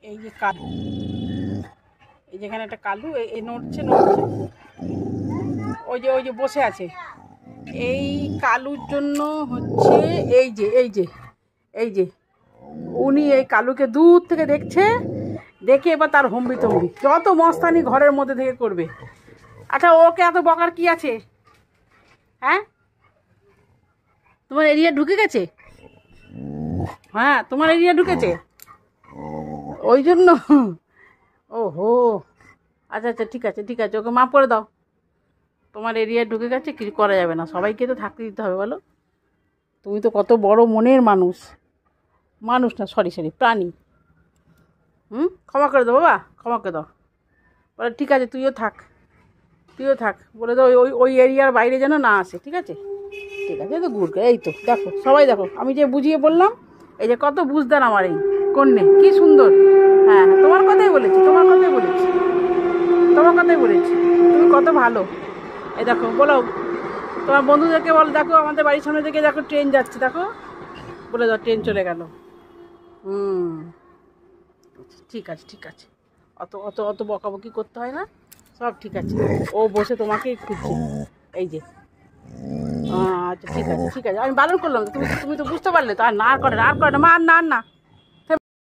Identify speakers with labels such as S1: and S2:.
S1: এই যে কালু, এই যেখানে একটা কালু এই নড়ছে নড়ছে, ওই যে বসে আছে। এই কালুর জন্য হচ্ছে এই যে উনি এই কালুকে দূর থেকে দেখছে, দেখে এবার তার হম্বি তম্বি যত মস্তানি ঘরের মধ্যে থেকে করবে। আচ্ছা, ওকে এত বকার কি আছে? হ্যাঁ, তোমার এরিয়া ঢুকে গেছে? হ্যাঁ, তোমার এরিয়া ঢুকেছে, ওই জন্য। ওহো, আচ্ছা আচ্ছা, ঠিক আছে ঠিক আছে, ওকে মাফ করে দাও। তোমার এরিয়া ঢুকে গেছে, কিছু করা যাবে না, সবাইকে তো থাকতে দিতে হবে বলো। তুমি তো কত বড় মনের মানুষ, মানুষ না সরি প্রাণী। ক্ষমা করে দাও বাবা, ক্ষমা করে দাও। বলে ঠিক আছে, তুইও থাক বলে দাও, ওই এরিয়ার বাইরে যেন না আসে। ঠিক আছে ঠিক আছে, তো গুড। এই তো দেখো, সবাই দেখো, আমি যে বুঝিয়ে বললাম, এই যে কত বুঝদার আমার এই কন্যে, কি সুন্দর। হ্যাঁ, তোমার কথাই বলেছি তুমি কত ভালো। এই দেখো, বলো তোমার বন্ধুদেরকে, বলো দেখো আমাদের বাড়ির সামনে থেকে দেখো ট্রেন যাচ্ছে, দেখো বলে দাও ট্রেন চলে গেল। ঠিক আছে, অত অত অত বকাবকি করতে হয় না, সব ঠিক আছে। ও বসে তোমাকেই খুঁজছে, এই যে। আচ্ছা ঠিক আছে, আমি বারণ করলাম, তুমি তো বুঝতে পারলে তো। আর না করে না, মা আর না